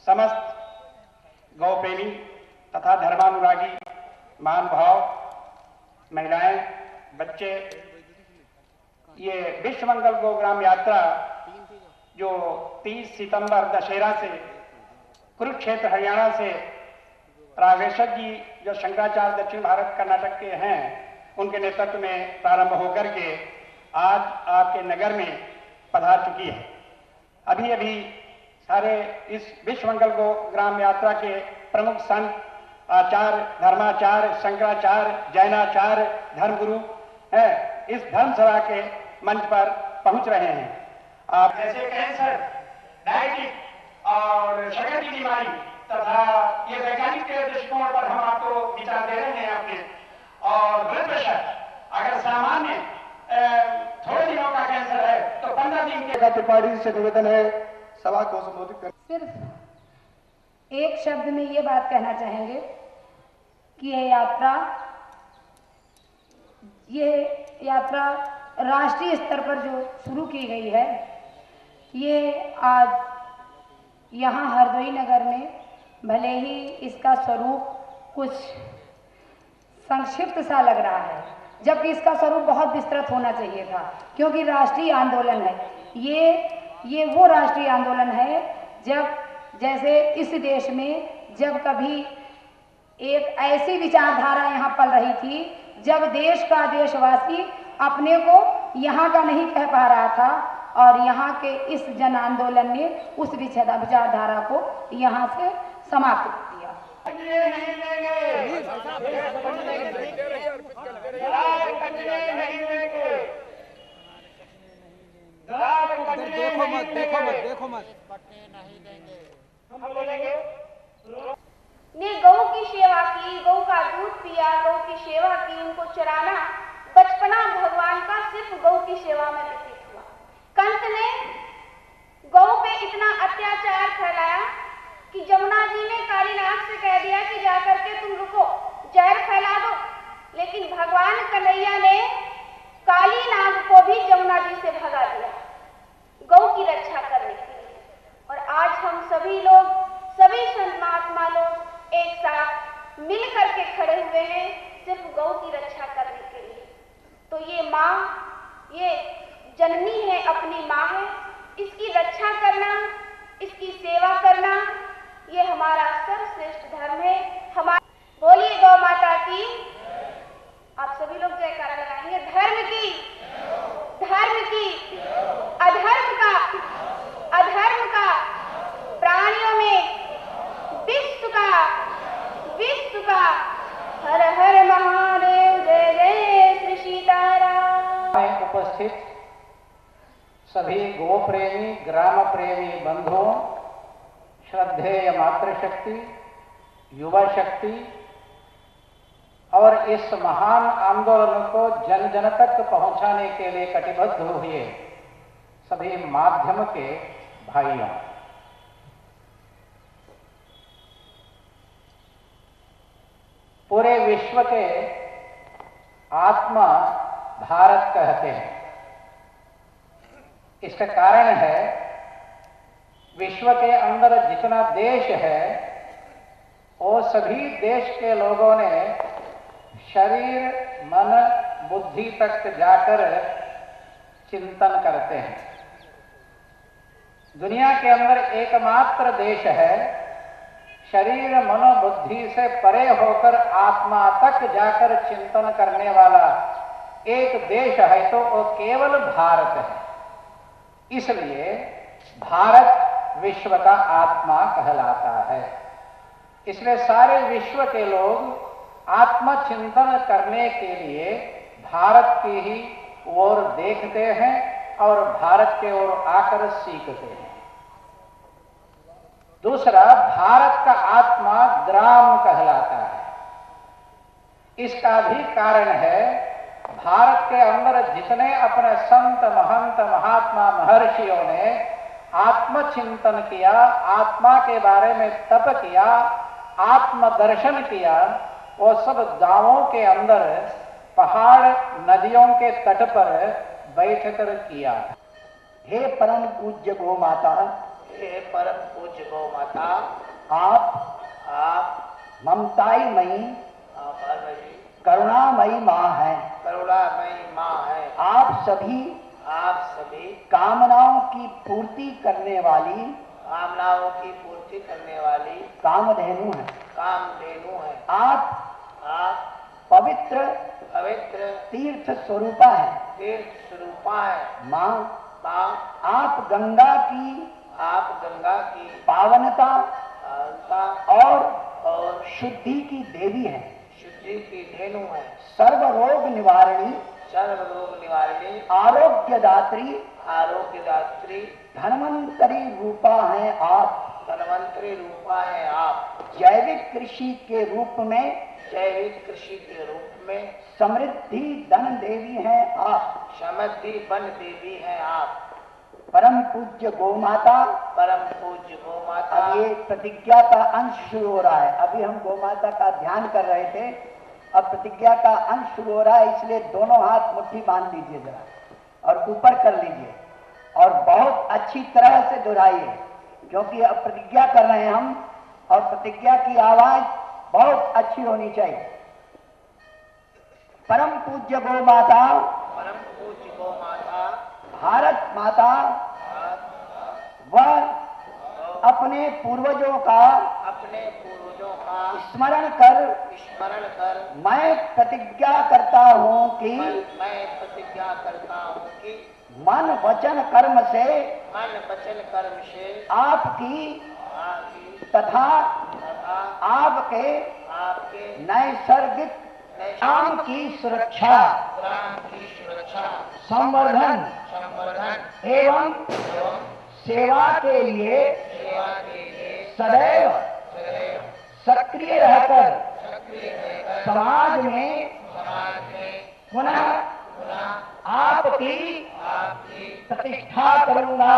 समस्त गौ प्रेमी तथा धर्मानुरागी महानुभाव, महिलाएं, बच्चे, ये विश्व मंगल गोग्राम यात्रा जो 30 सितंबर दशहरा से कुरुक्षेत्र हरियाणा से राघवेश्वर जी जो शंकराचार्य दक्षिण भारत कर्नाटक के हैं उनके नेतृत्व में प्रारंभ होकर के आज आपके नगर में पधार चुकी है। अभी अभी सारे इस विश्व मंगल गोग्राम यात्रा के प्रमुख संत, आचार्य, धर्माचार्य, शंकराचार्य, जैनाचार्य, धर्मगुरु हैं इस धर्म सभा के मंच पर पहुंच रहे हैं। आप जैसे कैंसर, डायबिटीज और शगर की बीमारी तथा ये वैज्ञानिक के दृष्टिकोण पर हम आपको विचार दे रहे हैं अपने, और ब्लड प्रेशर अगर सामान्य थोड़े दिनों का कैंसर है तो 15 दिन के त्रिपाठी से निवेदन है सभा को संबोधित कर। सिर्फ एक शब्द में ये बात कहना चाहेंगे कि ये यात्रा राष्ट्रीय स्तर पर जो शुरू की गई है, ये आज यहाँ हरदोई नगर में भले ही इसका स्वरूप कुछ संक्षिप्त सा लग रहा है, जबकि इसका स्वरूप बहुत विस्तृत होना चाहिए था, क्योंकि राष्ट्रीय आंदोलन है। ये वो राष्ट्रीय आंदोलन है जब जैसे इस देश में जब कभी एक ऐसी विचारधारा यहाँ पल रही थी जब देश का देशवासी अपने को यहाँ का नहीं कह पा रहा था, और यहाँ के इस जन आंदोलन ने उस विचारधारा को यहाँ से समाप्त किया। देखो मत ने गौ की सेवा की, गौ का दूध पिया, गौ की सेवा की, उनको चराना बचपना भगवान का सिर्फ गौ की सेवा में व्यतीत हुआ। कंस ने गौ पे इतना अत्याचार फैलाया कि जमुना जी ने काली नाग से कह दिया कि जाकर के तुम रुको, जहर फैला दो, लेकिन भगवान कन्हैया ने काली नाग को भी जमुना जी से भगा दिया गौ की रक्षा करने के लिए। और आज हम सभी लोग, सभी संत महात्मा लोग एक साथ मिल करके खड़े हुए हैं सिर्फ गौ की रक्षा करने के लिए। तो ये माँ, ये जननी है, अपनी माँ है, इसकी रक्षा करना, इसकी सेवा करना, ये हमारा सर्वश्रेष्ठ धर्म है। हमारा बोलिए गौ माता की। आप सभी लोग जयकारा लगाएंगे। धर्म की, अधर्म का, प्राणियों में विश्व का, हर हर महादेव, जय जय श्री सीताराम। उपस्थित सभी गो प्रेमी, ग्राम प्रेमी बंधुओं, श्रद्धेय मातृशक्ति, युवा शक्ति और इस महान आंदोलन को जन जन तक पहुंचाने के लिए कटिबद्ध हुए सभी माध्यम के भाइयों, पूरे विश्व के आत्मा भारत कहते हैं। इसका कारण है विश्व के अंदर जितना देश है वो सभी देश के लोगों ने शरीर, मन, बुद्धि तक जाकर चिंतन करते हैं। दुनिया के अंदर एकमात्र देश है शरीर, मनोबुद्धि से परे होकर आत्मा तक जाकर चिंतन करने वाला एक देश है तो वो केवल भारत है। इसलिए भारत विश्व का आत्मा कहलाता है। इसलिए सारे विश्व के लोग आत्मचिंतन करने के लिए भारत की ही ओर देखते हैं और भारत के ओर आकर सीखते हैं। दूसरा, भारत का आत्मा ग्राम कहलाता है। इसका भी कारण है भारत के अंदर जितने अपने संत, महंत, महात्मा, महर्षियों ने आत्मचिंतन किया, आत्मा के बारे में तप किया, आत्मदर्शन किया, वो सब गांवों के अंदर, पहाड़, नदियों के तट पर बैठकर किया। हे परम पूज्य गो माता, हे परम पूज्य गौ माता, आप ममताई मई करुणामयी माँ है। करुणामयी माँ है। आप सभी कामनाओं की पूर्ति करने वाली कामधेनु है। आप पवित्र तीर्थ स्वरूपा है। माँ, आप गंगा की पावनता और शुद्धि की देवी है। सर्व रोग निवारणी, आरोग्यदात्री धन्वंतरी रूपा है आप। जैविक कृषि के रूप में समृद्धि धन देवी है आप। परम पूज्य गौ माता। अब ये प्रतिज्ञा का अंश शुरू हो रहा है। अभी हम गौ माता का ध्यान कर रहे थे, अब प्रतिज्ञा का अंश शुरू हो रहा है, इसलिए दोनों हाथ मुट्ठी बांध लीजिए जरा और ऊपर कर लीजिए और बहुत अच्छी तरह से दोहराइए, क्योंकि अब प्रतिज्ञा कर रहे हैं हम और प्रतिज्ञा की आवाज बहुत अच्छी होनी चाहिए। परम पूज्य गौ माता, भारत माता वह अपने पूर्वजों का स्मरण कर मैं प्रतिज्ञा करता हूँ कि मन वचन कर्म से आपकी तथा आपके नैसर्गिक काम की सुरक्षा, संवर्धन एवं सेवा के लिए सदैव सक्रिय रहकर समाज में पुनः आपकी प्रतिष्ठा करूंगा।